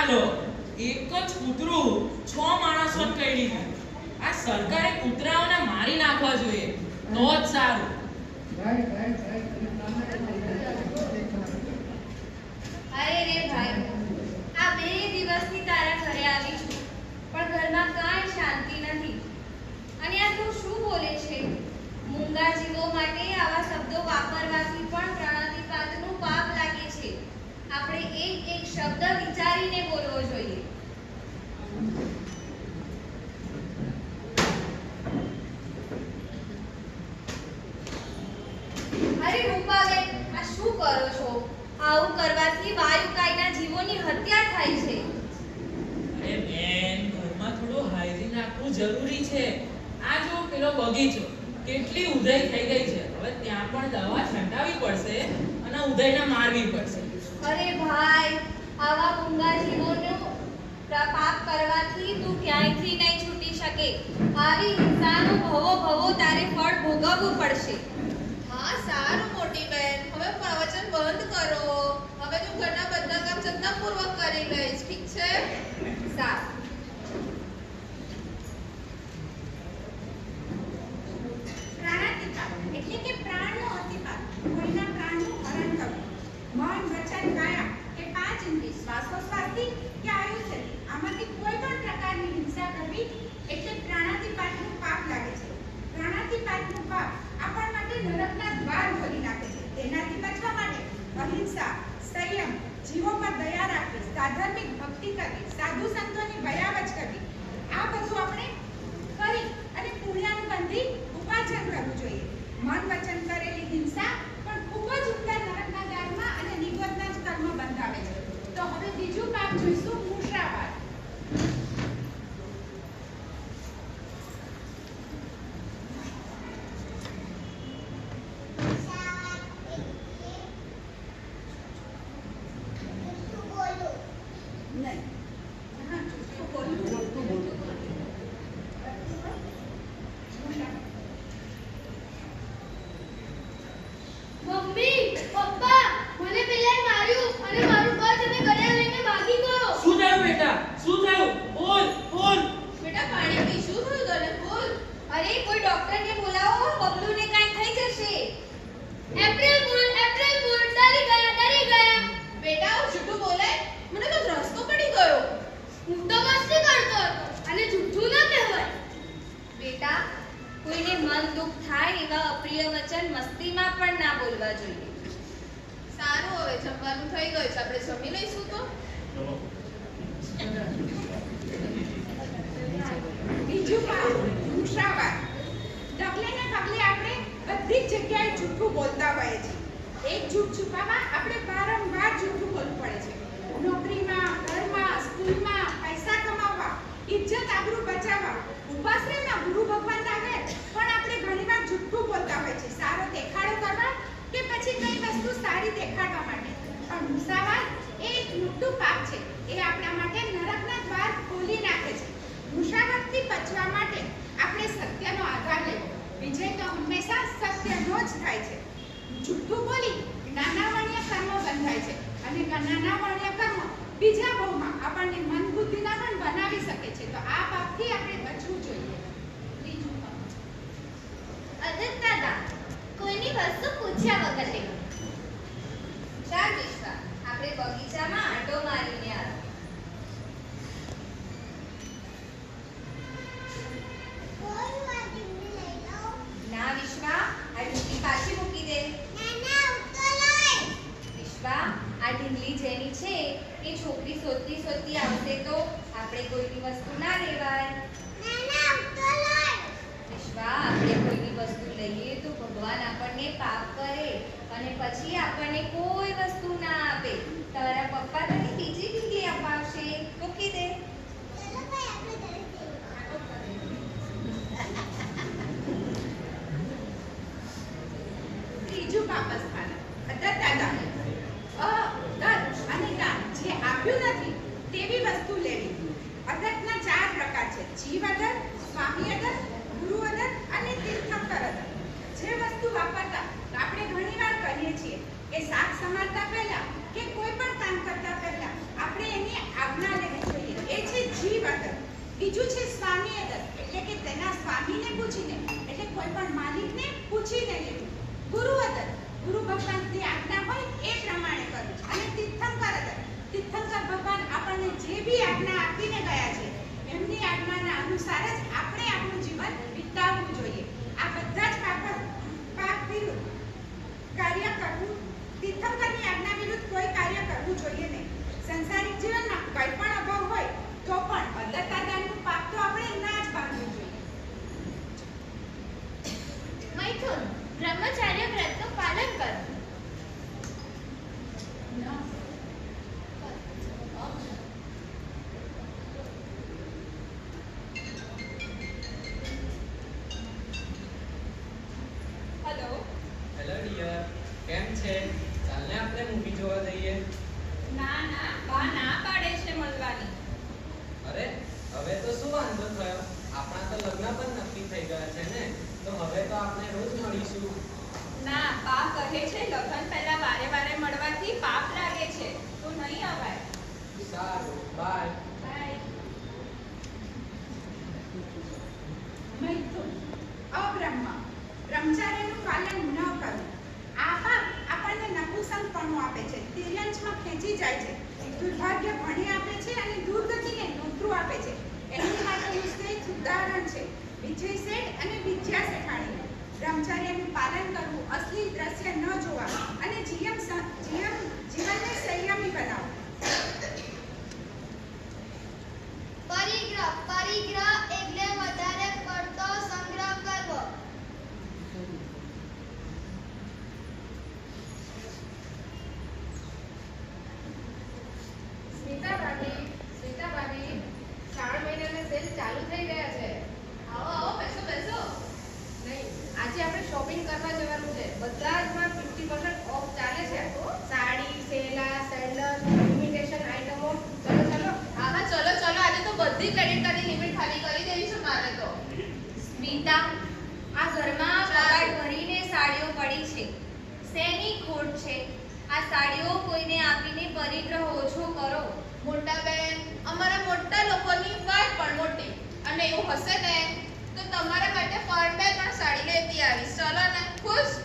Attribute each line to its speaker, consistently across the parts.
Speaker 1: લો એક જ કૂતરું 6 માણસોને કરડી દીધું. આ સરકારે કૂતરાઓને મારી નાખવા જોઈએ તો જ સારું.
Speaker 2: અરે રે ભાઈ, આ 2 દિવસથી તારા ઘરે આવી છું, પણ ઘરમાં કાંઈ શાંતિ નથી. અને આ તું શું બોલે છે? મૂંગા જીવો માટે આવા શબ્દો વાપરવાથી પણ પ્રણતિપાતનું પાપ લાગે છે. આપણે એક શબ્દ વિચારીને બોલવો જોઈએ. અરે રૂપાબેન, આ શું કરો છો? આવું કરવાથી વાયુકાયના જીવોની હત્યા થાય છે.
Speaker 1: અરે બેન, ઘરમાં થોડું હાઇજીન રાખવું જરૂરી છે. આ જો પેલો બગીચો કેટલી ઉધઈ થઈ ગઈ છે. હવે ત્યાં પણ દવા છંટાવી પડશે અને ઉધઈને મારવી પડશે.
Speaker 2: અરે ભાઈ, આવા મૂંગા જીવોનું પાપ કરવાથી તું ક્યાંયથી નહીં છૂટી શકે. આવી હિંસાનું ભવો તારે ફળ ભોગવવું પડશે.
Speaker 3: હા, સારું મોટી બહેન, હવે પ્રવચન બંધ કરો. હવે હું ઘરના બધા કામ જતનપૂર્વક કરી લઈશ, ઠીક છે?
Speaker 2: સારું.
Speaker 4: પ્રાણાતિપાત એટલે કે પ્રાણનો અતિપાત, કોઈના પ્રાણનું હરણ કરવું. મન, વચન, કાયા કે 5 ઇન્દ્રિય, શ્વાસોશ્વાસથી કે આયુષ્યથી આમાંથી કોઈ પણ પ્રકારની હિંસા કરવી એટલે પ્રાણાતિપાતનું પાપ લાગે છે. પ્રાણાતિપાતનું પાપ આપણ માટે નરકના દ્વાર ખોલી નાખે છે. તેનાથી બચવા માટે અહિંસા, સંયમ, જીવો પર દયા રાખવી, સાધર્મિક ભક્તિ કરવી, સાધુ સંતોની વયાવચ કરવી, આ બધું આપણે કરી અને પુણ્યાનુબંધી ઉપાર્જન કરવું જોઈએ. મન વચન કરેલી હિંસા પણ ખૂબ જ ઉત્તર નરકના દ્વારમાં અને નિર્વતના જ કર્મ બંધાવે છે. તો હવે બીજું પાપ જોઈશું, મૂષાવાદ.
Speaker 2: મમ્મી, પપ્પા, મને પેલાએ માર્યું અને મારું પર્સ અને ઘડિયાળ લઈને ભાગી ગયો.
Speaker 1: શું થયું બેટા? શું થયું? બોલ બોલ.
Speaker 3: બેટા, પાણી પી. શું થયું તને? બોલ.
Speaker 2: અરે કોઈ ડોક્ટરને બોલાવો, બબલુને કાંઈ થઈ જશે. એપ્રિલ ફૂલ, ડરી ગયા.
Speaker 3: બેટા, આવું જૂઠું બોલાય? મને તો ધ્રસ્કો પડી ગયો.
Speaker 2: હું તો મસ્તી કરતો હતો અને જૂઠું ન કહેવાય. બેટા, કોઈને મન દુઃખ થાય એવા અપ્રિય વચન મસ્તીમાં પણ ના બોલવા જોઈએ.
Speaker 3: સારું, હવે જમવાનું થઈ ગયું છે, આપણે જમી લઈશું તો.
Speaker 4: બીજું પાપ મૂષાવાદ. ડગલે ને પગલે આપણે બધી જ જગ્યાએ જૂઠું બોલતા હોઈએ છીએ. એક જૂઠ છુપાવવા આપણે વારંવાર જૂઠું બોલવું પડે છે. નોકરીમાં, ઘરમાં, સ્કૂલમાં, પૈસા કમાવવા, ઇજ્જત આબરૂ બચાવવા, ઉપાશ્રયમાં ગુરુ ભગવાન આવે પણ આપણે ઘણીવાર જૂઠું બોલતા હોઈએ છીએ. સારો દેખાડો કરવા કે પછી કઈ વસ્તુ સારી દેખાડવા માટે. પણ મૂષાવાદ એ એક મોટું પાપ છે. એ આપણા માટે નરકના દ્વાર ખોલી નાખે છે. મૂષાવાદથી બચવા માટે આપણે સત્યનો આધાર લેવો. વિજય તો હંમેશા સત્યનો જ થાય છે. જૂઠું બોલી જ્ઞાનાવર્ણ્ય કર્મ બંધાય છે અને જ્ઞાનાવર્ણ્ય કર્મ બીજા ભાવમાં આપણને મન બુદ્ધિના પણ બનાવી શકે છે. તો આ પાપથી આપણે બચવું જોઈએ. ત્રીજું પાપ
Speaker 2: અદત્તા દાન, કોઈની વસ્તુ પૂછ્યા વગર લેવું. ચાલ વિશ્વા, આપણે બગીચામાં આંટો મારીને આવ્યા. ના વિશ્વા, આ ઢીંગલી પાછી મૂકી દે. વિશ્વા, આ ઢીંગલી જેની છે એ છોકરી શોધતી આવશે તો આપણે કોઈની વસ્તુ ના લેવાય. વિશ્વા, આપણે કોઈની વસ્તુ લઈએ તો ભગવાન આપણને પાપ કરે અને પછી આપણને કોઈ વસ્તુ ના આપે. તારા પપ્પા તને બીજી ઢીંગલી અપાવશે. મૂકી દે.
Speaker 4: ત્રીજું પાપ સ્થાન અદત્તા દાન. અદત્ત અને દાન, જે આપ્યું નથી તેવી વસ્તુ લેવી. અદત્તના 4 પ્રકાર છે: જીવ અદત્ત, સ્વામી અદત્ત, ગુરુ અદત્ત અને તીર્થંકર અદત્ત. જે વસ્તુ વાપરતા આપણે ઘણીવાર કરીએ છીએ કે શાક સમારતા પહેલા કે કોઈ પણ કામ કરતા પહેલા લાલચમાં ખેંચી જાય છે. દુર્ભાગ્ય ભણી આપે છે અને દુર્ગતિને નોતરું આપે છે. એમની માટેનું શ્રેષ્ઠ ઉદાહરણ છે વિજય શેઠ અને વિદ્યા શેઠાણીનું. બ્રહ્મચર્યનું પાલન કરવું, અશ્લીલ દ્રશ્ય ન જોવા અને જીવનને સંયમી બનાવો.
Speaker 2: પરિગ્રહ એટલે વધારે પડતો સંગ્રહ કરવો.
Speaker 5: સ્મિતા ભાભી, શ્રાવણ મહિનાના સેલ ચાલુ થઈ ગયા છે.
Speaker 3: આવો આવો, બેસો બેસો.
Speaker 5: નહીં, આજે આપણે શોપિંગ કરવા જવાનું છે. બધા જ માં 50% ઓફ ચાલે છે. સાડી, સેલા, સેન્ડલ, ઇમિટેશન આઇટમો. ચલો ચલો.
Speaker 3: હા હા, ચલો ચલો. આજે તો બધી ક્રેડિટ કાર્ડની લિમિટ ખાલી કરી દેવી છે મારે તો.
Speaker 2: સ્મિતા, આ ઘરમાં કબાટ ભરીને સાડીઓ પડી છે. શેની ખોટ છે? આ સાડીઓ કોઈને આપીને પરિગ્રહ ઓછો કરો.
Speaker 3: મોટા બેન, અમારા મોટા લોકોની વાત પણ મોટી. અને એવું હશે ને તો તમારા માટે પર બે પણ સાડી લેતી આવીશ. ચલો ને, ખુશ?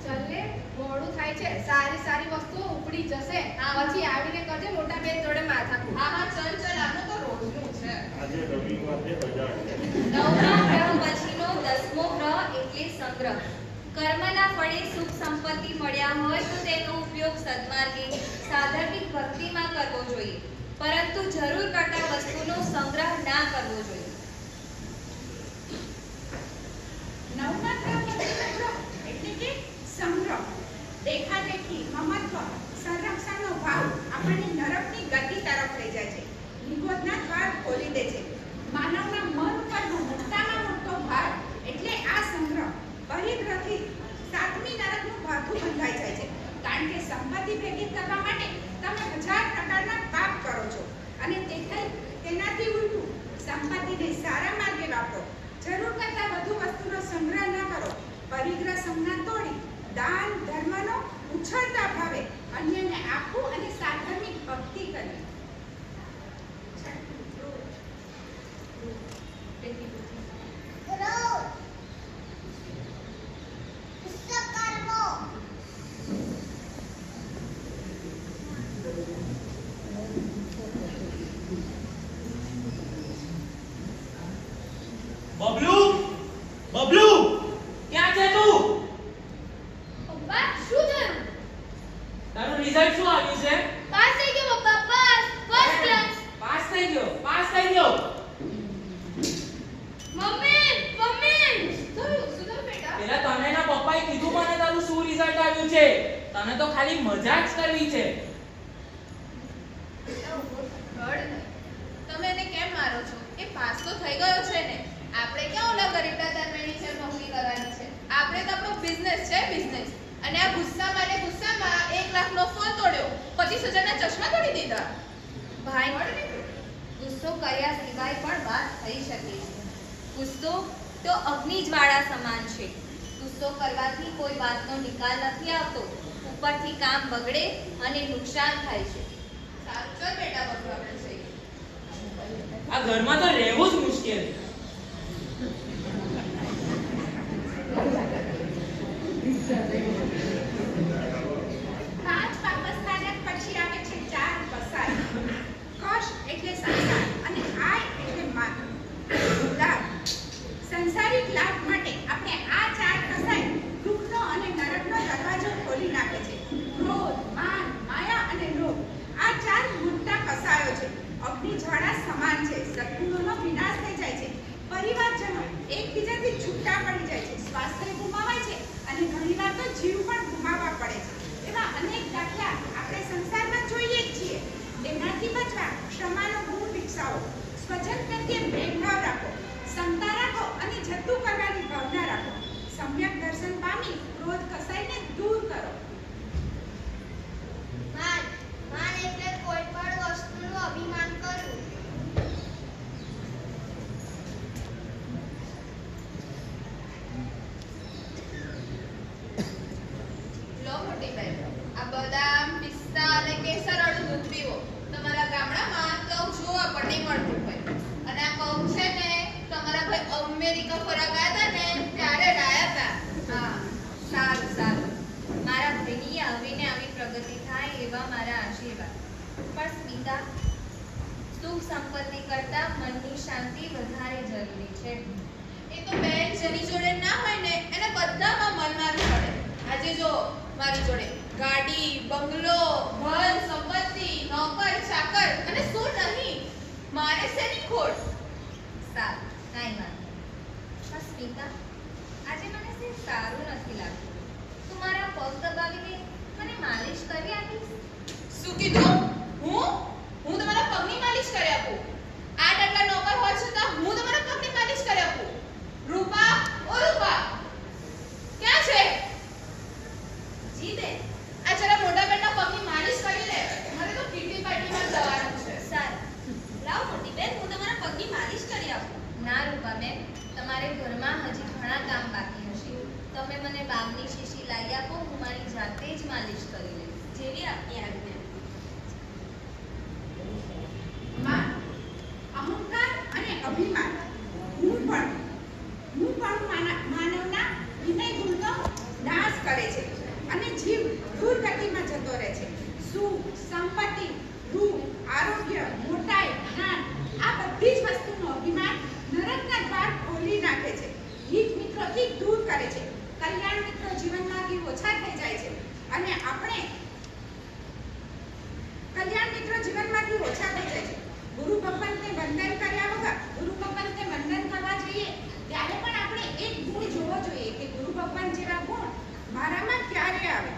Speaker 5: ચાલે, મોડું થાય છે. સારી વસ્તુઓ ઉપડી જશે.
Speaker 3: હા.
Speaker 5: પછી આવીને કરજે મોટા બેન જોડે માથાકૂટ.
Speaker 3: હા હા, ચલ ચલ. આનું તો રોજનું છે.
Speaker 6: આજે રવિવાર છે, રજા છે.
Speaker 2: 9મા ગ્રહ પછીનો 10મો ગ્રહ એટલે સંગ્રહ. કર્મના ફળે સુખ સંપત્તિ મળ્યા હોય તો તેનો ઉપયોગ સદમાર્ગે સાધર્મિક ભક્તિમાં કરવો જોઈએ, પરંતુ જરૂર કરતા વસ્તુનો સંગ્રહ ના કરવો જોઈએ.
Speaker 4: નવમા ગ્રહ પછીનો ગ્રહ એટલે કે સંગ્રહ. દેખાદેખી, મમત્વ, સંરક્ષણનો ભાવ આપણને નરકની ગતિ તરફ લઈ જાય છે. નિગોદના દ્વાર ખોલી દે છે. માનવના મન ઉપરનો મોટામાં મોટો ભાર એટલે આ સંગ્રહ. પરિગ્રહથી સાતમી નરકનું ભાથું બંધાઈ જાય છે. કારણ કે સંપત્તિ ભેગી કરવા માટે તમે 1000 પ્રકારના પાપ કરો છો અને તેનાથી ઉલટું સંપત્તિને સારા માર્ગે વાપરો. જરૂર કરતાં વધુ વસ્તુનો સંગ્રહ ન કરો. પરિગ્રહ સંજ્ઞા તોડી દાન ધર્મનો ઉછળતા ભાવે અન્યને આપવું અને સાધર્મિક ભક્તિ કરવી.
Speaker 1: બબલુ, બબલુ, ક્યાં છે તું?
Speaker 2: પપ્પા, શું થયું?
Speaker 1: તારું રિઝલ્ટ શું આવ્યું છે?
Speaker 2: પાસ થઈ ગયો પપ્પા, પાસ, ફર્સ્ટ ક્લાસ.
Speaker 1: પાસ થઈ ગયો, પાસ થઈ ગયો.
Speaker 2: મમ્મી,
Speaker 3: શું થયું બેટા?
Speaker 1: પેલા તને ના પપ્પાએ કીધું મને તારું શું રિઝલ્ટ આવ્યું છે. તને તો ખાલી મજા જ કરવી છે.
Speaker 3: રડ નહીં. તમે એને કેમ મારો છો? એ પાસ તો થઈ ગયો છે ને. આપણે ક્યાં ઓલા ગરીબના દરમિયાની છે નોકરી કરવાની છે. આપણે તો આપણો બિઝનેસ છે, બિઝનેસ. અને આ ગુસ્સામાં 1 લાખનો ફોન તોડ્યો, 25,000 ના ચશ્મા તોડી દીધા.
Speaker 2: ભાઈ, ગુસ્સો કર્યા સિવાય પણ વાત થઈ શકે છે. ગુસ્સો તો અગ્નિ જ્વાળા સમાન છે. ગુસ્સો કરવાથી કોઈ વાતનો નિકાલ નથી આવતો. ઉપરથી કામ બગડે અને નુકસાન થાય છે.
Speaker 3: સારું, ચાલ બેટા, બધું આપણે જઈએ.
Speaker 1: આ ઘરમાં તો રહેવું જ મુશ્કેલ છે.
Speaker 4: પાંચ પાપસ્થાનક પછી આવે છે 4 પસાર. કશ એટલે સંસાર અને આય એટલે માન. ઉદાર સંસારિક લાભ માટે આપણે આ 4 કસાય દુઃખનો અને નરકનો દરવાજો ખોલી નાખે છે. ક્રોધ, માન, માયા અને લોભ આ 4 મોટા કસાયો છે. અગ્નિ જ્વાળા સમાન છે. સદગુણોનો વિનાશ થઈ જાય છે. પરિવારજનો એકબીજાથી છૂટા પડી જાય છે. સ્વાસ્થ્ય ગુમાવાય છે અને ઘણીવાર તો જીવ પણ ગુમાવવા પડે છે. એવા અનેક દાખલા આપણે સંસારમાં જોઈએ જ છીએ. તેનાથી બચવા ક્ષમાનો ગુણ વિકસાવો. સ્વજન પ્રત્યે પ્રેમભાવ રાખો. ક્ષમતા રાખો અને જતું કરવાની ભાવના રાખો. સમ્યક દર્શન પામી ક્રોધ કસાઈને દૂર કરો.
Speaker 2: માન એટલે કોઈ પણ વસ્તુનું અભિમાન કરવું.
Speaker 3: લો મોટી બેન, આ બદામ, પિસ્તા અને કેસર વાળું દૂધ પીવો. તમારા ગામડામાં ઘઉં જોવા પણ નહીં મળતું હોય. અને આ ઘઉં છે ને તમારા ભાઈ અમેરિકા ફરવા ગયા હતા ને ત્યારે લાયા હતા.
Speaker 2: હા, સારું. મારા ભાઈની આવીને આવી પ્રગતિ થાય એવા મારા પણ સ્મિતા, સુખ સંપત્તિ કરતાં મનની શાંતિ વધારે જરૂરી છે.
Speaker 3: એ તો બેન જેની જોડે ના હોય ને એને બધામાં મન મારવું પડે. આજે જો મારી જોડે ગાડી, બંગલો, ધન, સંપત્તિ, નોકર, ચાકર અને શું નહીં, મારે શેની ખોટ?
Speaker 2: સારું, કાંઈ વાંધો નહીં. પણ સ્મિતા, આજે મને કંઈ સારું નથી લાગતું. તું મારા પગ દબાવીને મને માલિશ કરી આપીશ?
Speaker 3: શું કીધું? હું તમારા પગની માલિશ કરી આપું? આટલા નોકર હોય છતાં હું તમારા પગની માલિશ કરી આપું? રૂપા, ઓ રૂપા, ક્યાં છે?
Speaker 2: જી બેન.
Speaker 3: આ જરા મોટા બેનના પગની માલિશ કરી લે. મારે તો કીટી પાર્ટીમાં જવાનું છે.
Speaker 2: સારું, લાવ મોટી બેન, હું તમારા પગની માલિશ કરી આપું. ના રૂપા બેન, તમારે ઘરમાં હજી ઘણા કામ બાકી હશે. તમે મને બામની શીશી લાવી આપો, હું મારી જાતે જ માલિશ કરી લઈશ. જેવી આપની આજ્ઞા.
Speaker 4: માં, અહંકાર અને અભિમાન હું પણ માનવના વિનય ગુણનો નાશ કરે છે અને જીવ દુર્ગતિમાં જતો રહે છે. સુખ, સંપત્તિ, રૂપ, આરોગ્ય, મોટાઈ, જ્ઞાન આ બધી જ વસ્તુનું અભિમાન નરકના દ્વાર ખોલી નાખે છે. હિત મિત્રોથી દૂર કરે છે. કલ્યાણ મિત્રો જીવનમાંથી ઓછા થઈ જાય છે અને આપણે કલ્યાણ મિત્રો જીવનમાંથી ઓછા થઈ જાય છે. ગુરુ ભગવંતને વંદન કર્યા વગર ગુરુ ભગવંતને વંદન કરવા જોઈએ ત્યારે પણ આપણે એક ગુણ જોવો જોઈએ કે ગુરુ ભગવાન જેવા ગુણ મારામાં ક્યારે આવે.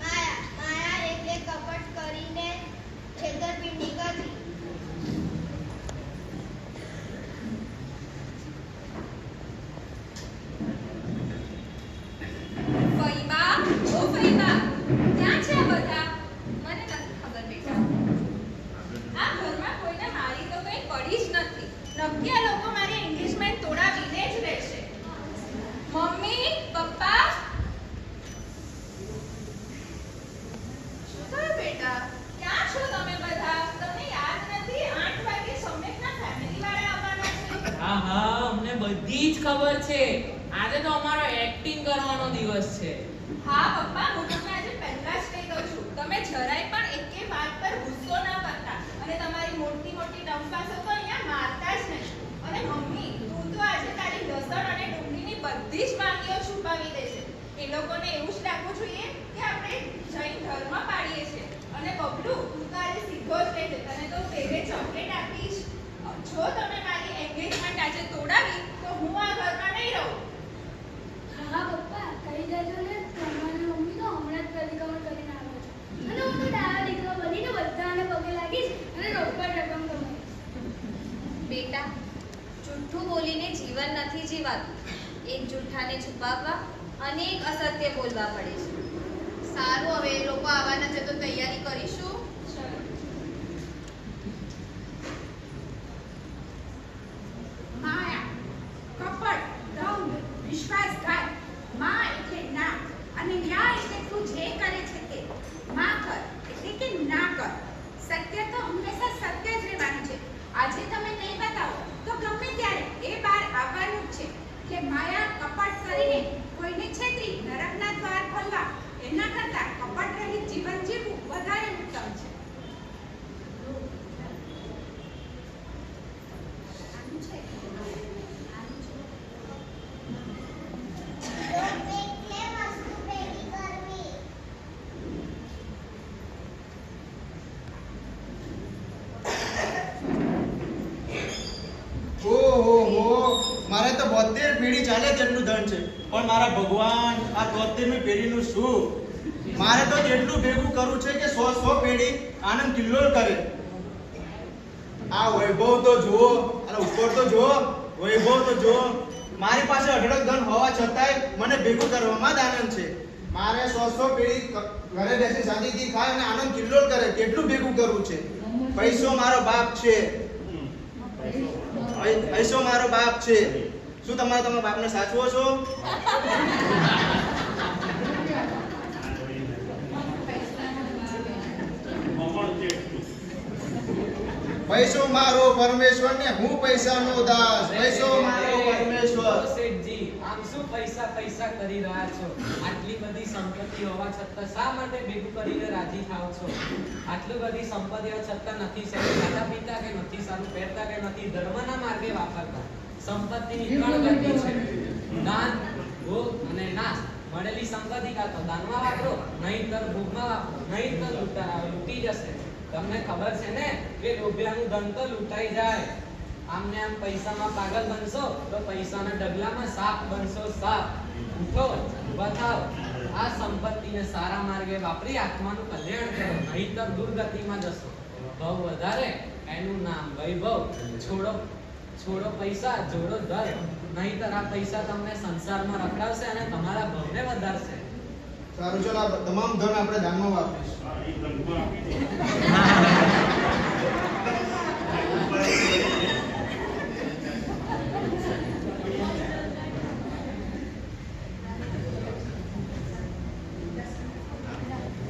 Speaker 2: માયા એટલે કપટ કરીને છેતરપિંડી કરવી. ફઈબા, ઓ ફઈબા, ક્યાં છે આ બધા? મને નથી ખબર બેટા. આ ઘરમાં કોઈને મારી તો કંઈ પડી જ નથી.
Speaker 3: નક્કી આ લોકો મારી એન્ગેજમેન્ટ તોડાવીને જ રહેશે.
Speaker 2: મમ્મી, પપ્પા,
Speaker 3: શું થયું બેટા?
Speaker 2: ક્યાં છો તમે બધા? તમને યાદ નથી? 8 વાગે સમ્યકના ફેમિલી વાળા આવવાના છે.
Speaker 1: હા હા, અમને બધી જ ખબર છે. આજે તો અમારો એક્ટિંગ કરવાનો દિવસ છે.
Speaker 2: હા પપ્પા, હું તમને આજે પહેલા જ કહી દઉં છું, તમે જરાય પણ એકે વાત પર ગુસ્સો ના કરતા અને તમારી મોટી મોટી ડંપાસો તો અહીંયા મારતા જ નહીં. અને મમ્મી, તું તો આજે તારી લસણ અને ડુંગળીની બધી જ વાનગીઓ છુપાવી દેશે. એ લોકોને એવું જ લાગવું જોઈએ કે આપણે જૈન ધર્મ પાળીએ છીએ. અને બબલુ, તું તો આજે સીધો જ રહેજે, તને તો પેલે ચોકલેટ આપીશ. જો તમે મારી એન્ગેજમેન્ટ આજે તોડાવી તો હું આ ઘરમાં નહીં રહું.
Speaker 7: હા પપ્પા, કહી દેજો ને, તમારી મમ્મી તો હમણાં જ પરિક્રમણ કરીને આવે છે. અને હું તો ડાયા દીકરો બનીને બધાને પગે લાગીશ અને રોકડ રકમ કમાઈશ.
Speaker 2: બેટા, જૂઠું બોલીને જીવન નથી જીવાતું. એક જૂઠાને છુપાવવા અનેક અસત્ય બોલવા પડે છે.
Speaker 3: સારું, હવે એ લોકો આવવાના છે તો તૈયારી કરીશું.
Speaker 4: માયા, કપટ, દંભ, વિશ્વાસઘાત. માં એટલે ના અને યા એટલે તું જે કરે છે તે. માં કર એટલે કે ના કર. સત્ય તો હંમેશા સત્ય જ રહેવાનું છે. આજે તમે નહીં બતાવો તો ગમે ત્યારે એ બહાર આવવાનું જ છે કે માયા કપટ કરીને કોઈને છેતરી નરકના દ્વાર ખોલવા એના કરતાં કપટ રહિત જીવન જીવવું વધારે ઉત્તમ છે. આનું છે.
Speaker 8: મારે તો 72 પેઢી ચાલે જેટલું ધન છે, પણ મારા ભગવાન આ 73મી પેઢીનું શું? મારે તો એટલું ભેગું કરવું છે કે 100 પેઢી આનંદ કિલ્લોલ કરે. આ વૈભવ તો જુઓ, અને ઉપર તો જુઓ, વૈભવ તો જુઓ. મારી પાસે અઢળક ધન હોવા છતાંય મને ભેગું કરવામાં જ આનંદ છે. મારે 100 પેઢી ઘરે બેસી શાંતિથી ખાય અને આનંદ કિલ્લોલ કરે તેટલું ભેગું કરવું છે. પૈસો મારો બાપ છે. પૈસો મારો બાપ છે. શું તમારા બાપને સાચવો છો? પૈસો મારો પરમેશ્વર ને હું પૈસાનો દાસ. પૈસો મારો પરમેશ્વર.
Speaker 1: શેઠજી, આમ શું
Speaker 9: પૈસા પૈસા કરી રહ્યા છો? આટલી બધી સંપત્તિ હોવા છતાં શા માટે ભેગું કરીને રાજી થાવ છો? આટલી બધી સંપત્તિ હોવા છતાં નથી સારું ખાતા પીતા, કે નથી સારું પહેરતા, કે નથી ધર્મના માર્ગે વાપરતા. સંપત્તિની ત્રણ ગતિ છે: દાન, ભોગ અને નાશ. મળેલી સંપત્તિ કાં તો દાનમાં વાપરો, નહીંતર ભોગમાં વાપરો, નહીંતર લૂંટી જશે. તમને ખબર છે ને કે લોભિયાનું ધન તો લૂંટાઈ જાય. આમને આમ પૈસામાં પાગલ બનશો તો પૈસાના ડગલામાં સાપ બનશો, સાપ. ઉઠો, ઊભા થાઓ. આ સંપત્તિને સારા માર્ગે વાપરી આત્માનું કલ્યાણ કરો, નહીંતર દુર્ગતિમાં જશો. ભવ વધારે એનું નામ વૈભવ. છોડો પૈસા, જોડો ધર્મ, નહીંતર આ પૈસા તમને સંસારમાં રખડાવશે અને તમારા ભવને વધારશે.
Speaker 8: સારું, ચલો આ તમામ ધન આપણે દાનમાં વાપરીશું.
Speaker 6: હા, એ ધનમાં આપી દો.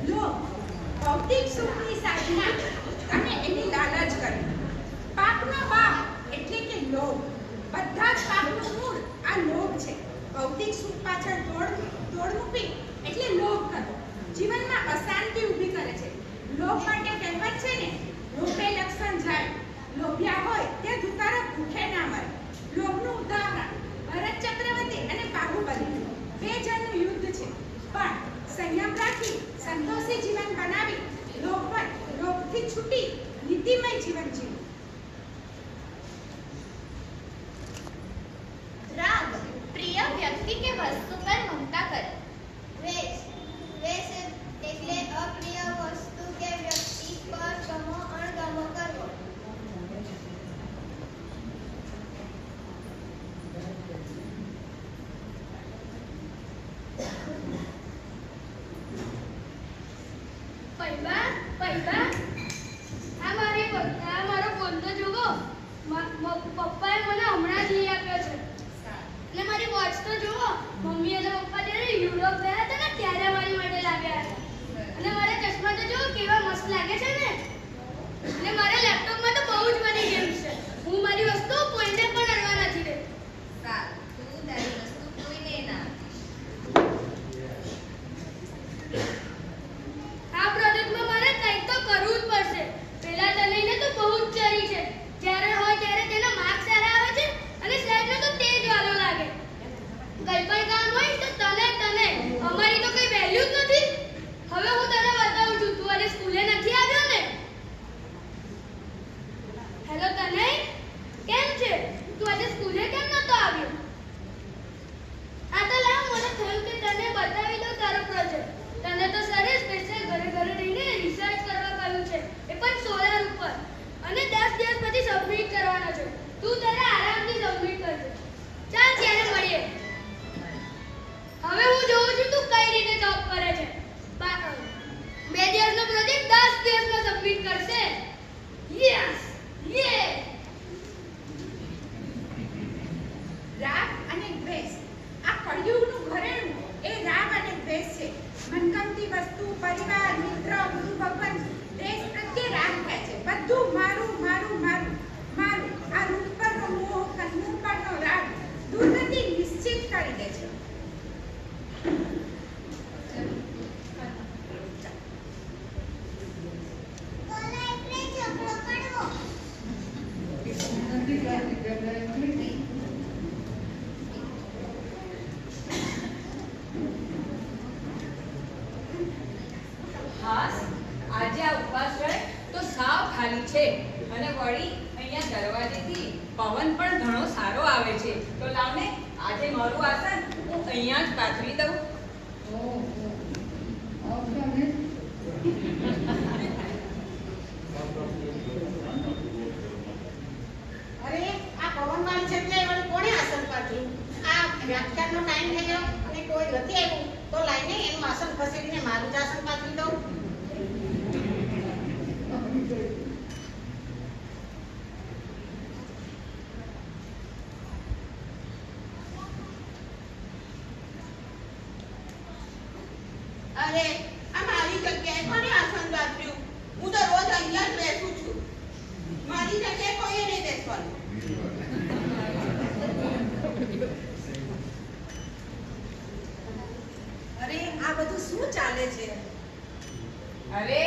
Speaker 4: લો, ભૌતિક સુખની સાધના અને એની લાલચ કરી. પાપનો બાપ એટલે કે લોભ. બધા જ પાપનું મૂળ આ લોભ છે. ભૌતિક સુખ પાછળ દોડ મૂકી એટલે લોભ કરવો જીવનમાં અશાંતિ ઊભી કરે છે. લોભ માટે કહેવત છે ને, લોભે લક્ષણ જાય, લોભિયા હોય તે દુકારો ભૂખે ના મરે. લોભનું ઉદાહરણ ભરત ચક્રવર્તી અને બાહુબલી. બે જણનું યુદ્ધ છે, પણ સંયમ રાખી સંતોષી જીવન બનાવી લોભથી છૂટી નીતિમય જીવન જીવ્યું.
Speaker 2: રાગ પ્રિય વ્યક્તિ કે વસ્તુ પર મમતા કરે.
Speaker 10: દ્વેષ એટલે અપ્રિય વસ્તુ કે વ્યક્તિ પર ગમો અણગમો કરવો.
Speaker 7: પૈબા આ મારો ફોન તો જુઓ. પપ્પાએ મને હમણાં જ લઈ આપ્યો છે. અને મારી વોચ તો જુઓ, મમ્મી અને પપ્પા જ્યારે યુરોપ ગયા હતા ને ત્યારે મારી માટે લાવ્યા હતા. અને મારા ચશ્મા તો જુઓ કેવા મસ્ત લાગે છે ને. અને મારા લેપટોપમાં તો બહુ જ બધી ગેમ્સ છે. હું મારી વસ્તુ કોઈને પણ અડવા નથી દેતી.
Speaker 2: સારું, તું તારી વસ્તુ કોઈને ના આપીશ.
Speaker 7: આ પ્રોજેક્ટમાં મારે કંઈક તો કરવું જ પડશે. પેલા તનયને તો બહુ જ ચરી છે. જ્યારે હોય ત્યારે તેના માર્ક્સ સારા આવે છે અને સાહેબને તો તેજ વાલો લાગે. કંઈ પણ કામ હોય તો તને અમારી તો કઈ વેલ્યુ જ નથી. હવે હું તને બતાવું છું. તું આજે સ્કૂલે નથી આવ્યો ને? હેલો તનય, કેમ છે? તું આજે સ્કૂલે કેમ નતો આવ્યો? આ તો લાવ, મને થયું કે તને બતાવી દઉં તારો પ્રોજેક્ટ. તને તો સરે સ્પેશિયલ ઘરે રહીને રિસર્ચ કરવા કહ્યું છે, એ પણ સોલાર ઉપર. અને 10 દિવસ પછી સબમિટ કરવાનો છે. તું તારા આરામથી સબમિટ કરજે. ચાલ ત્યારે મળીએ. હવે હું જોઉં છું તું કઈ રીતે જોબ કરે છે. 2 દિવસનો પ્રોજેક્ટ 10 દિવસમાં સબમિટ કરશે. યસ, યે.
Speaker 4: રાગ અને દ્વેષ, આ કળિયુગનું ઘરેણું એ રાગ અને દ્વેષ છે. મનગમતી વસ્તુ, પરિવાર, મિત્ર, ગુરુ, ભગવાન, દેશ પ્રત્યે રાગ થાય છે. બધું મારું મારું મારું મારું. આ રૂપ પરનો મોહ, કન્નું પરનો રાગ દુર્ગતિ નિશ્ચિત કરી દે છે.
Speaker 10: કોલા એટલે ઝઘડો કરવો.
Speaker 11: હાસ, આજે આ ઉપવાસ રહે તો સાવ ખાલી છે. અને વળી અહીંયા દરવાજેથી પવન પણ ઘણો સારો આવે છે. તો લાવને આજે મારું આસન હું અહીંયા જ પાથરી દઉં.
Speaker 5: અરે આ પવનવાળી જગ્યાએ વળી કોણે આસન પાથર્યું? આ વ્યાખ્યાનનો ટાઈમ થઈ ગયો અને કોઈ નથી આવ્યું તો લાઈને એનું આસન ખસેડીને મારું જ આસન પાથરી દઉં.
Speaker 10: અરે આ મારી જગ્યાએ કોને આસન પાથર્યું? હું તો રોજ અહીંયા જ બેસું છું. મારી જગ્યાએ કોઈએ નહીં બેસવાનું.
Speaker 4: શું ચાલે છે?
Speaker 11: અરે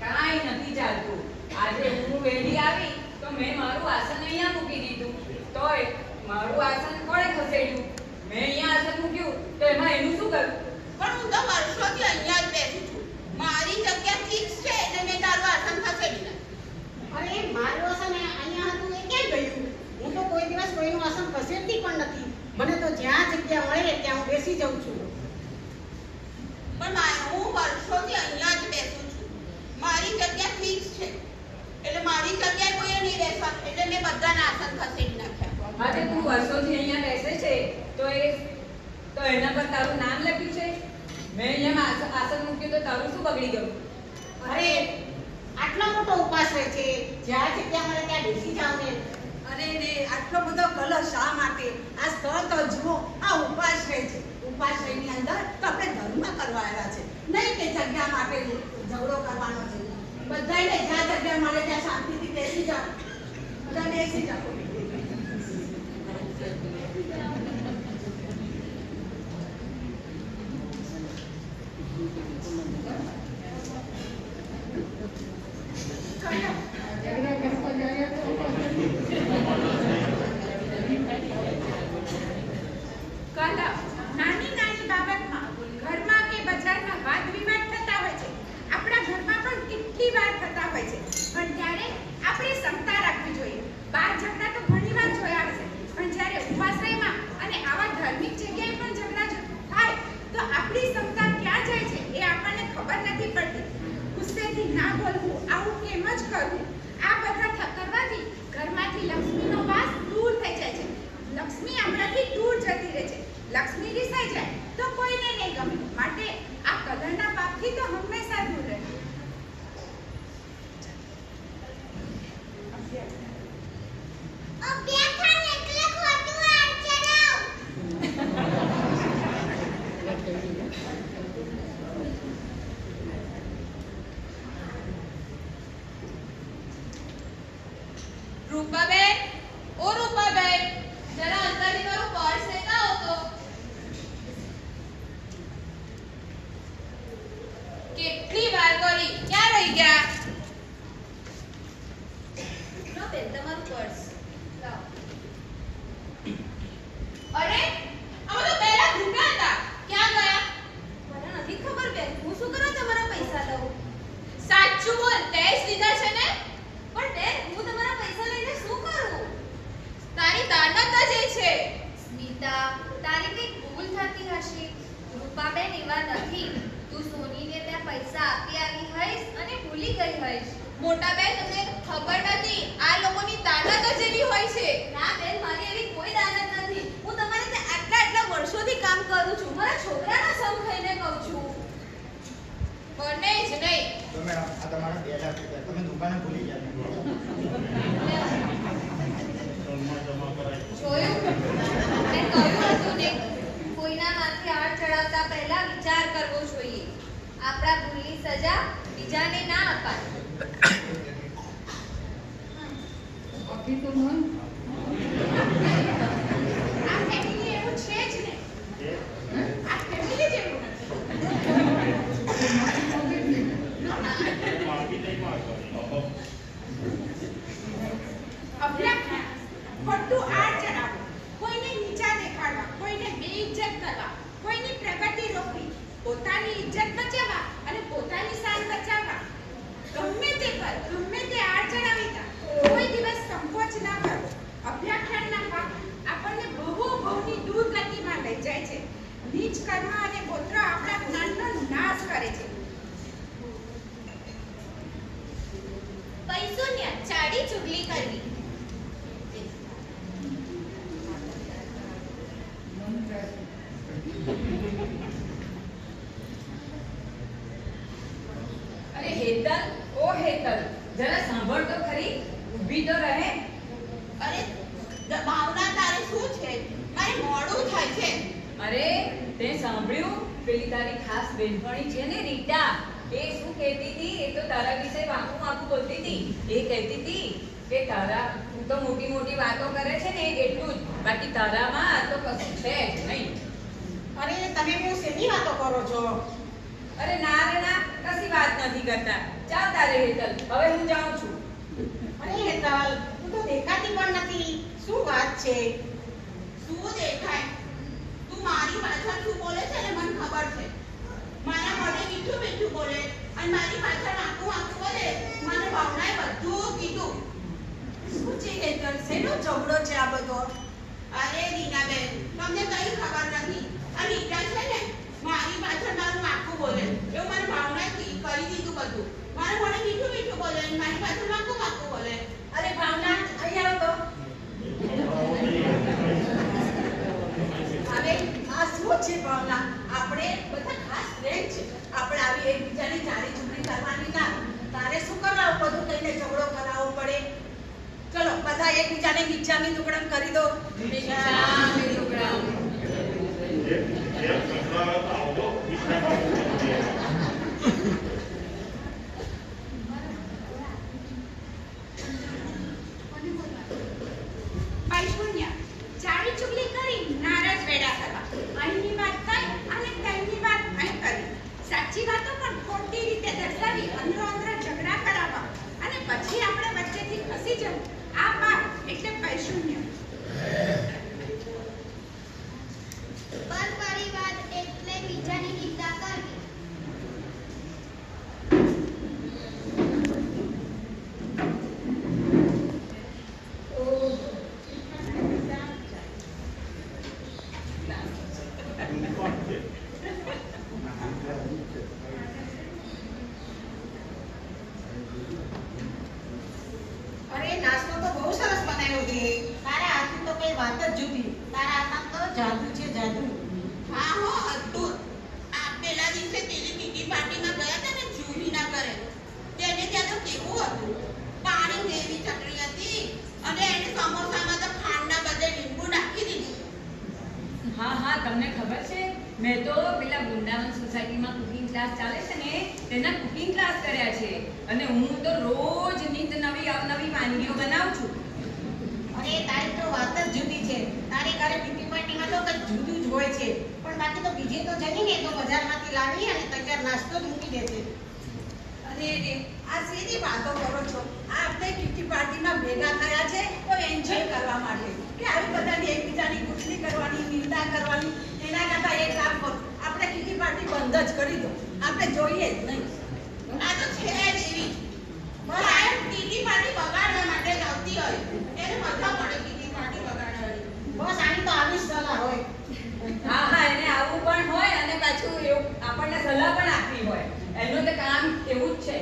Speaker 11: કાંઈ નથી ચાલતું. આજે હું વહેલી આવી તો મેં મારું આસન અહીંયા મૂકી દીધું, તોય મારું આસન કોણે ખસેડ્યું? મેં અહીંયા આસન મૂક્યું તો એમાં એનું શું કરું?
Speaker 10: પણ હું તો વર્ષોથી અહીંયા જ બેસું છું. મારી જગ્યા ફિક્સ છે એટલે મેં તારું આસન ખસેડી નાખ્યું.
Speaker 5: અરે મારું આસન અહીંયા હતું એ ક્યાં ગયું? હું તો કોઈ દિવસ કોઈનું આસન ખસેડતી પણ નથી. મને તો જ્યાં જગ્યા મળે ત્યાં હું બેસી જાઉં છું.
Speaker 10: પણ હું વર્ષોથી અહીંયા જ બેસું છું. મારી જગ્યા ફિક્સ છે એટલે મારી જગ્યાએ કોઈએ નહીં બેસવાનું એટલે મેં બધાના આસન ખસેડી નાખ્યા.
Speaker 11: આજે તું વર્ષોથી અહીંયા બેસે છે તો એના પર તારું નામ લખ્યું છે. મેં અહીંયા આસન મૂક્યું તો તારું શું બગડી ગયું?
Speaker 5: અરે આટલો મોટો ઉપાસ રહે છે, જ્યાં જગ્યા મળે ત્યાં બેસી જાવ ને.
Speaker 4: અરે રે, આટલો બધો કલહ શા માટે? આ સ્થળ તો જુઓ, આ ઉપાશ્રય છે. ઉપાશ્રયની અંદર તો આપણે ધર્મ કરવા આવ્યા છે, નહીં કે જગ્યા માટે ઝઘડો કરવાનો છે. બધાને જ્યાં જગ્યા મળે ત્યાં શાંતિથી બેસી જાઓ. બધા બેસી જાઓ. કલહ નાની નાની બાબતમાં ઘરમાં કે બજારમાં વાદ વિવાદ થતા હોય છે. આપણા ઘરમાં પણ કેટલી વાર થતા હોય છે, પણ ત્યારે આપણે ક્ષમતા રાખવી જોઈએ. બાર ઝઘડા તો ઘણી વાર જોયા હશે, પણ જ્યારે ઉપાશ્રયમાં અને આવા ધાર્મિક જગ્યાએ પણ ઝઘડા થાય તો આપણી ક્ષમતા ક્યાં જાય છે એ આપણને ખબર નથી પડતી. ગુસ્સેથી ના બોલવું, આવું કેમ જ કરવું, આ બધા કરવાથી ઘરમાંથી લક્ષ્મીનો વાસ દૂર થઈ જાય છે. લક્ષ્મી આપણાથી દૂર જતી રહે છે. લક્ષ્મી રિસાઈ જાય તો કોઈને નહીં ગમે. માટે આ કલહના પાપથી તો હંમેશા દૂર રહે.
Speaker 3: રૂપાબેન, ઓ રૂપાબેન, જરા અંદરથી મારું પર્સ લેતા આવો તો. કેટલી વાર કરી, ક્યાં રહી ગયા? લો બેન, તમારું પર્સ લાવો. અરે, આમાં તો 2 લાખ રૂપિયા હતા, ક્યાં ગયા? મને નથી ખબર બેન, હું શું કરવા તમારા પૈસા લઉં? સાચું બોલ, તે જ લીધા છે ને? પણ બેન, હું તમારા પૈસા લઈને શું કરું? તારી દાનત જ એ છે.
Speaker 2: સ્મિતા, તારી કંઈક ભૂલ થતી હશે. રૂપાબેન એવા નથી. તું સોનીને ત્યાં પૈસા આપી આવી હઈશ અને ભૂલી ગઈ હઈશ.
Speaker 3: મોટા બેન, તમને ખબર નથી, આ લોકોની દાનત જ એવી હોય છે.
Speaker 2: ના બેન, મારી એવી કોઈ દાનત નથી. હું તમારે ત્યાં આટલા વર્ષોથી કામ કરું છું. મારા છોકરાના સમ ખાઈને કહું છું.
Speaker 3: બને જ નહીં.
Speaker 8: તો મેડમ આ તમારા 2 લાખ રૂપિયા તમે દુકાને ભૂલી ગયા.
Speaker 6: ઘરમાં જમા કરાય.
Speaker 2: જોયું? મેં કહ્યું હતું ને, કોઈના માથે હાથ ચડાવતા પહેલા વિચાર કરવો જોઈએ. આપણા ભૂલની સજા બીજાને ના અપાય.
Speaker 4: આ ફેમિલી એવું છે જ ને. આ ફેમિલી જેવું નથી.
Speaker 6: માગી નહીં માગવાની.
Speaker 4: અભ્યાખ્યાન, ખોટું આડ ચડાવવું, કોઈને નીચા દેખાડવા, કોઈને બેઇજ્જત કરવા, કોઈની પ્રગતિ રોકવી, પોતાની ઇજ્જત બચાવવા અને પોતાની શાન બચાવવા. ગમે તે કર, ગમે તે આડ ચડાવીતા કોઈ દિવસ સંકોચ ના કરવો. અભ્યાખ્યાનના પાપ આપણને બહુની દુર્ગતિમાં લઈ જાય છે. નીચ કર્મ અને ગોત્ર આપણા જ્ઞાનનો નાશ કરે છે.
Speaker 2: પૈસોની ચાડી ચુગલી કરવી.
Speaker 11: અરે હેતલ, ઓ હેતલ, જરા સાંભળ તો ખરી, ઊભી તો રહે.
Speaker 10: અરે ભાવના, તારે શું છે? મારે મોડું થાય છે.
Speaker 11: અરે તે સાંભળ્યું? પેલી તારી ખાસ બેનપણી છે ને રીટા, એ શું કહેતી હતી? એ તો તારા વિશે વાંકું વાંકું બોલતી હતી. એ કહેતી હતી કે તું તો મોટી મોટી વાતો કરે છે ને એટલું જ, બાકી તારામાં તો કશું છે જ નહીં.
Speaker 5: અરે તમે બહુ શેની વાતો કરો છો?
Speaker 11: નથી કરતા. ચાલ તારે હેતલ, હવે હું જાઉં છું.
Speaker 5: અરે હેતલ, તું તો દેખાતી પણ નથી. શું વાત છે?
Speaker 10: શું દેખાય? તું મારી પાછળ શું બોલે છે ને મને ખબર છે. મારા મોઢે મીઠું મીઠું બોલે અને મારી પાછળ આંખું આંખું બોલે. મને ભાવનાએ બધું કીધું.
Speaker 5: શું છે હેતલ? શેનો ઝઘડો છે આ બધો?
Speaker 10: અરે રીનાબેન, તમને કઈ ખબર નથી. આ રીટા છે ને મારી પાછળ મારું આંખું બોલે એવું મને ભાવનાએ કરી દીધું બધું. મારા મોઢે મીઠું મીઠું બોલે અને મારી પાછળ આંખું આંખું બોલે.
Speaker 11: અરે ભાવના, અહીં આવો તો.
Speaker 5: અરે આ શું છે ભાવના? આપણે બધા ખાસ ફ્રેન્ડ છે. આપણે આવી એકબીજાની જાણી ચૂકણી કરવાની ના. તારે શું કરાવવું બધું કઈને ઝઘડો કરાવવો પડે? ચલો બધા એકબીજાને મિચ્છામી દુક્કડમ કરી દો.
Speaker 11: મિચ્છામી દુક્કડમ.
Speaker 4: પૈશુન્ય ચાવી ચુગલી કરી નારાજ વેડા કરવા. અહીંની વાત કઈ અને ત્યાંની વાત અહીં કરી. સાચી વાતો પણ ખોટી રીતે દર્શાવી અંદરો અંદર ઝઘડા કરાવવા અને પછી આપણે વચ્ચેથી ખસી જવું, આ પાપ એટલે પૈશુન્ય.
Speaker 7: પરપરિવાર એટલે બીજાની નિંદા કરવી.
Speaker 5: અરે નાસ્તો તો બહુ સરસ બનાવ્યો છે. તારા હાથની તો કઈ વાત જ જુદી. તારા હાથમાં તો જાદુ છે, જાદુ.
Speaker 10: હા હો અદ્ભુત. આ પેલા દિવસે તેલી કીટી પાર્ટીમાં ગયા હતા ને જૂહીના ઘરે. તેને ત્યાં તો કેવું હતું? પાણી જેવી ચટણી હતી અને એને સમોસામાં તો ખાંડના બદલે લીંબુ નાખી દીધું.
Speaker 11: હા હા, તમને ખબર છે, મેં તો પેલા વૃંદાવન સોસાયટીમાં કુકિંગ ક્લાસ ચાલે છે ને તેના કુકિંગ ક્લાસ કર્યા છે અને હું તો રોજ નિત નવી અવનવી વાનગીઓ બનાવું છું.
Speaker 5: અરે તારી તો વાત જ જુદી છે. તારી ઘરે કીટી પાર્ટીમાં તો કંઈક જુદું જ હોય છે. પણ બાકી તો બીજે તો જઈએ ને તો બજારમાંથી લાવી અને તૈયાર નાસ્તો જ મૂકી દેશે. અરે રે, આ સીધી વાતો કરો છો. આપણે કીટી પાર્ટીમાં ભેગા થયા છે તો એન્જોય કરવા માટે, કે આવી બધાની એકબીજાની ગુટલી કરવાની, નિંદા કરવાની. એના કરતાં એક કામ કરો, આપણે કીટી પાર્ટી બંધ જ કરી દો. આપણે જોઈએ જ નહીં.
Speaker 10: આ તો છે જ એવી. સાહેબ કીટી પાર્ટી બગાડવા માટે જ આવતી હોય. એને મજા પડે કીટી પાર્ટી બગાડવાની.
Speaker 5: બસ આની તો આવી જ સલાહ હોય.
Speaker 11: હા હા, એને આવું પણ હોય અને પાછું એવું આપણને સલાહ પણ આપવી હોય. એનું તો કામ એવું જ છે.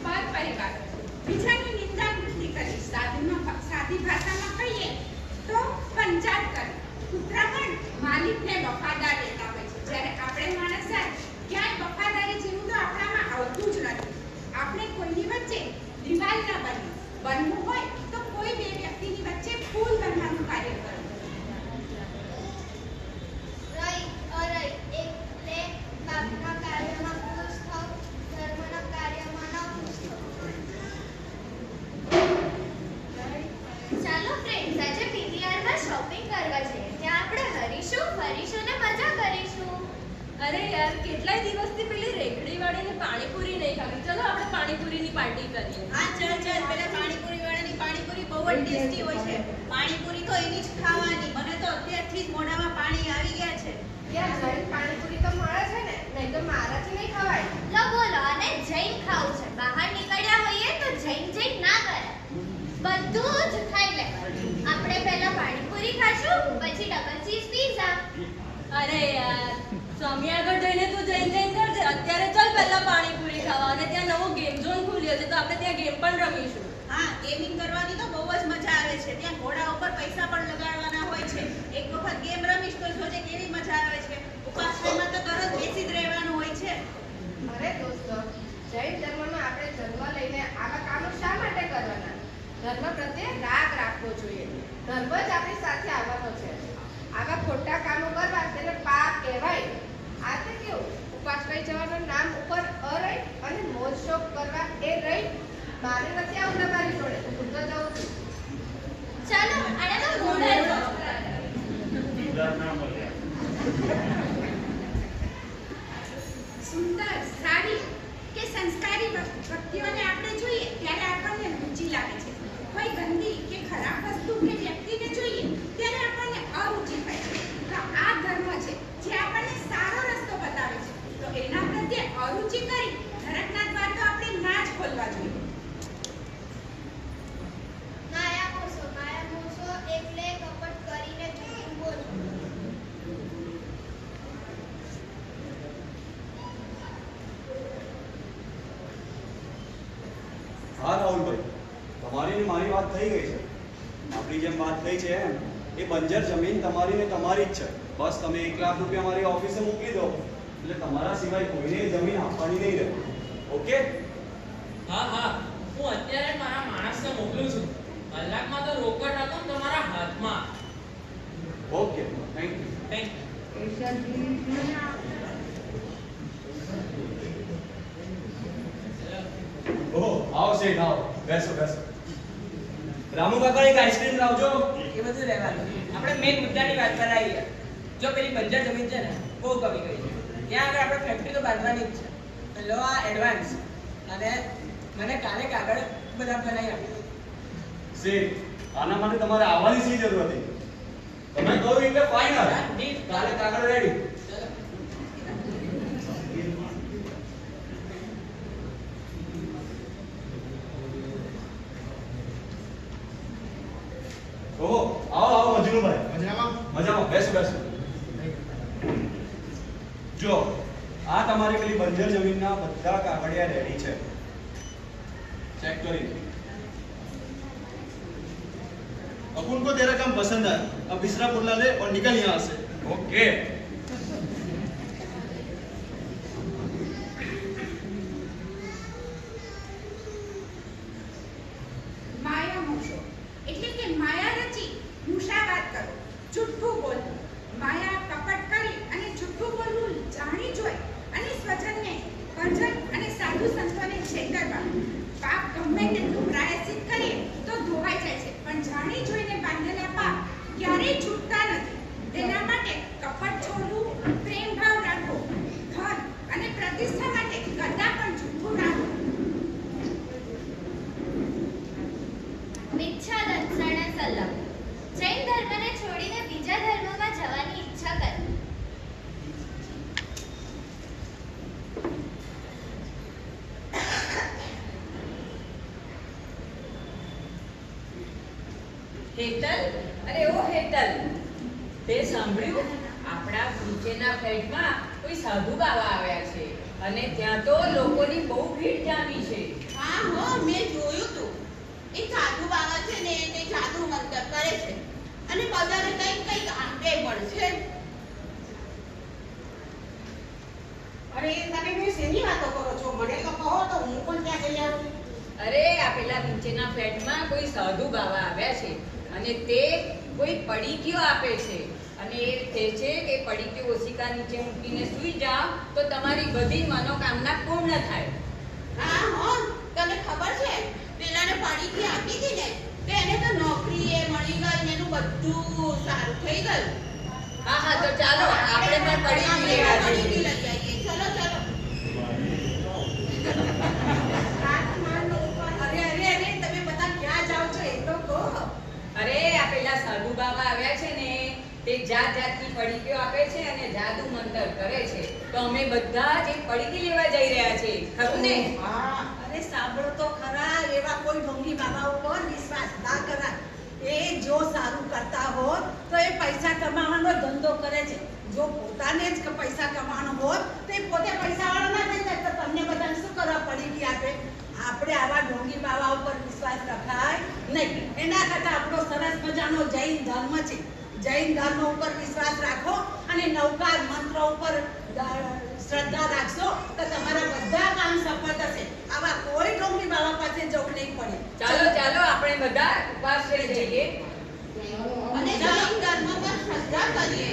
Speaker 4: પરપરિવાર બીજાની નિંદા ગુટલી કરી. સાદી ભાષામાં કહીએ તો પંચાયત કરી. કૂતરા પણ માલિકને વફાદાર રહેતા હોય છે, જ્યારે આપણે માણસ ક્યાંય વફાદારી જેવું તો આપણામાં આવતું જ નથી. આપણે કોઈની વચ્ચે દિવાલ ના બનવું. બનવું હોય તો કોઈ બે વ્યક્તિની વચ્ચે પુલ બનવાનું કાર્ય કરવું.
Speaker 7: રહી અરઈ એટલે બાપના કાર્યમાં ખુશ થવું, ધર્મના કાર્યમાં ન ખુશ થવું. ચાલો ફ્રેન્ડ્સ, આજે પીવીઆરમાં શોપિંગ કરવા જઈએ. ત્યાં આપણે હરીશું, ફરીશું ને મજા કરીશું.
Speaker 12: અરે યાર, કેટલાય દિવસથી પેલી રેકડી વાળીને પાણીપુરી નહીં ખાધી. ચલો આપણે પાણીપુરીની પાર્ટી કરીએ.
Speaker 5: હા ચાલ ચાલ, પેલા પાણીપુરી વાળાની પાણીપુરી બહુ જ ટેસ્ટી હોય છે. પાણીપુરી તો એની જ ખાવાની. મને તો અત્યારથી જ મોઢામાં પાણી આવી ગયા છે.
Speaker 3: યાર જૈન પાણીપુરી તો મળે છે ને, નહીં તો મારાથી નહીં ખવાય.
Speaker 2: લો બોલો, અને જૈન ખાવું છે. બહાર નીકળ્યા હોઈએ તો જૈન ના કરાય. બધું જ ખાઈ લેવાનું. આપણે પહેલા પાણીપુરી ખાશું, પછી ડબલ ચીઝ પિઝા.
Speaker 12: અરે યાર, સ્વામી આગળ જઈને તું જૈન કરજે. અત્યારે ચાલ પહેલા પાણીપુરી ખાવા. અને ત્યાં નવો ગેમ ઝોન ખુલ્યો છે તો આપણે ત્યાં ગેમ પણ રમીશું.
Speaker 5: હા, ગેમિંગ કરવાની તો બહુ જ મજા આવે છે. ત્યાં ઘોડા ઉપર પૈસા પણ લગાડવાના હોય છે. એક વખત ગેમ રમીશ તો જોજે કેવી મજા આવે છે. ઉપાશ્રયમાં તો તરત બેસી જ રહેવાનું હોય છે.
Speaker 3: અરે દોસ્તો, જૈન ધર્મમાં આપણે જન્મ લઈને આવા કામો શા માટે કરવાના? ધર્મ પ્રત્યે રાગ રાખવો જોઈએ. ધર્મ જ આપણી સાથે આવવાનો છે. આવા ખોટા કામો કરવા તેને પાપ કહેવાય. આ તો કેવું, ઉપાશ્રય જવાનું નામ ઉપર અરઈ અને મોજ શોખ કરવા એ રહી. મારે નથી આવું તમારી જોડે. હું તો જાઉં છું.
Speaker 2: ચાલો, આને તો મોઢે જ
Speaker 8: થઈ ગઈ છે. આપણી જેમ વાત થઈ છે એમ એ બંજર જમીન તમારી ને તમારી જ છે. બસ તમે 1 લાખ રૂપિયા મારી ઓફિસે મૂકી દો એટલે તમારા સિવાય કોઈને એ જમીન આપવાની નહીં રહે. ઓકે?
Speaker 1: હા હા, હું અત્યારે જ મારા માણસને મોકલું છું. કલાકમાં તો રોકડ રકમ તમારા હાથમાં.
Speaker 8: Okay, thank you.
Speaker 1: થેન્ક
Speaker 8: ઓહો, આવો શેઠ આવો. બેસો બેસો. રામુ કાકા એક આઈસ્ક્રીમ લાવજો.
Speaker 13: એ બધું રહેવાનું. આપણે મેઇન મુદ્દાની વાત પર આવીએ. જો પેલી બંજર જમીન છે ને બહુ કમી ગઈ છે. ત્યાં આગળ આપણે ફેક્ટરી તો બાંધવાની જ છે. લો આ એડવાન્સ અને મને કાલે કાગળ બધા બનાવી આપો.
Speaker 8: શેઠ, આના માટે તમારે આવવાની શી જરૂર હતી? તમે કહો એટલે ફાઇનલ. કાલે કાગળ રેડી. ઓહો, આવો આવો મજનુભાઈ. મજામાં બેસો બેસો. જો આ તમારી પેલી બંજર જમીનના બધા કાગળિયા રેડી છે. चेक करिए. अब उनको तेरा काम पसंद आया. अब बिसरा पुल्ला ले और निकल यहाँ से. ओके.
Speaker 4: માયા મૂશો એટલે કે માયા રચી મૂષાવાદ કરો, જૂઠું બોલવું. માયા કપટ કરી અને જૂઠું બોલવું જાણી જોઈ અને સ્વજનને ભજન અને સાધુ સંતોને છેતરવા. પાપ ગમે તેટલું પ્રાયશ્ચિત કરીએ તો ધોવાઈ જાય છે, પણ જાણી જોઈને બાંધેલા પાપ ક્યારેય છૂટતા નથી. તેના માટે કપટ છોડવું, પ્રેમ ભાવ રાખવો, ધન અને પ્રતિષ્ઠા માટે કદા પણ જૂઠું ના બોલવું.
Speaker 2: મિચ્છા દર્શને સલ્લમ. જૈન ધર્મને છોડીને બીજા ધર્મમાં જવાની ઈચ્છા કરવી.
Speaker 11: હેતલ, અરે ઓ હેતલ, તે સાંભળ્યું? આપણા નીચેના ફ્લેટમાં કોઈ સાધુ બાબા આવ્યા છે અને ત્યાં તો લોકોની બહુ ભીડ જામી છે.
Speaker 10: હા હો, મેં જોયું તું. એ સાધુ બાબા છે ને તે જાદુ મંતર કરે છે અને બધાને કંઈક કંઈક આપે પણ છે.
Speaker 5: અરે તમે બે શેની વાતો કરો છો? મને તો કહો તો હું પણ ત્યાં જઈ આવું.
Speaker 11: અરે આ પેલા નીચેના ફ્લેટમાં કોઈ સાધુ બાબા આવ્યા છે અને તે કોઈ પડીકીઓ આપે છે અને એ કહે છે કે પડીકીઓ ઓશિકા નીચે મૂકીને સૂઈ જાઓ તો તમારી બધી મનોકામના પૂર્ણ થાય.
Speaker 10: હા હો, તને ખબર છે પેલાને પડીકી આપી હતી ને તો એને તો નોકરી એ મળી ગઈ ને એનું બધું સારું થઈ ગયું.
Speaker 11: હા હા, તો ચાલો આપણે પણ પડીકી લેવા
Speaker 10: પડીકી
Speaker 11: જઈએ.
Speaker 10: લઈ આવીએ. ચલો ચલો.
Speaker 5: અરે અરે અરે તમે બધા ક્યાં જાઓ છો એ તો કહો.
Speaker 11: અરે આ પેલા સાધુ બાબા આવ્યા છે ને તે જાત જાતની પડીકીઓ આપે છે અને જાદુ મંતર કરે છે, તો અમે બધા જ એક પડીકી લેવા જઈ રહ્યા છે. ખરું ને?
Speaker 5: હા, અરે સાંભળો તો ખરા, એવા કોઈ ઢોંગી બાબા ઉપર વિશ્વાસ ના કરાય. એ જો સારું કરતા હોત તો એ પૈસા કમાવાનો ધંધો કરે છે. જો પોતાને જ પૈસા કમાવાનો હોત તો એ પોતે પૈસાવાળો ના થઈ જાય તો તમને બધાને શું કરવા પડીકી આપે? આપણે આવા ઢોંગી બાબા ઉપર વિશ્વાસ રખાય નહીં. એના કરતાં આપણો સરસ મજાનો જૈન ધર્મ છે. જૈન ધર્મ ઉપર વિશ્વાસ રાખો અને નવકાર મંત્ર ઉપર શ્રદ્ધા રાખશો તો તમારા બધા કામ સફળ થશે. આવા કોઈ ઢોંગી બાબા પાસે જવું નહીં પડે.
Speaker 11: ચાલો ચાલો આપણે બધા ઉપાસ જઈએ.
Speaker 10: અને જૈન ધર્મ પર શ્રદ્ધા કરીએ.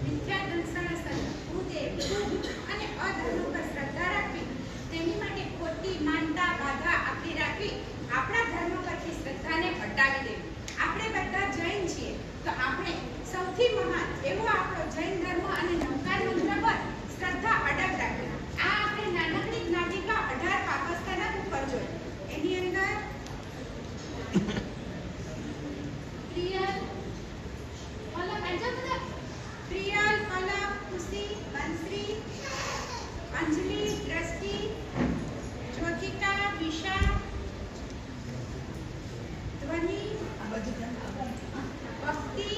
Speaker 4: મિથ્યા દંસના સલ્લા, કુદેવ, શુભ અને અધર્મ પર શ્રદ્ધા રાખવી, તેની માટે ખોટી માનતા બાધા આપી રાખવી, આપણા ધર્મ પરથી શ્રદ્ધાને હટાવી દેવી. આપણે બધા જૈન છીએ તો આપણે સૌથી મહાન એવો આપણો જૈન ધર્મ અને નવકાર મંત્ર પર શ્રદ્ધા અડગ રાખવી. આ આપણે નાનકડી જ્ઞાતિકા 18 પાકસ્તાના ઉપર જોઈ. એની અંદર પ્રિયલ, પલક, આજા બધા પ્રિયલ, પલક, ખુશી, બંસરી, અંજલિ, દ્રષ્ટિ, જ્યોતિકા, વિશા, ધ્વનિ, ભક્તિ,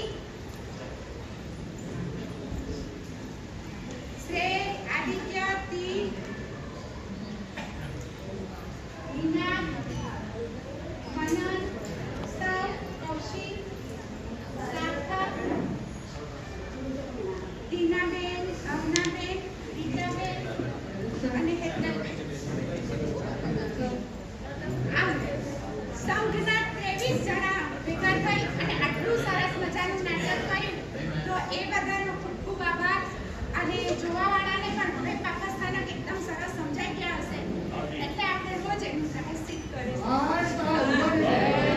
Speaker 4: જોવાવાળા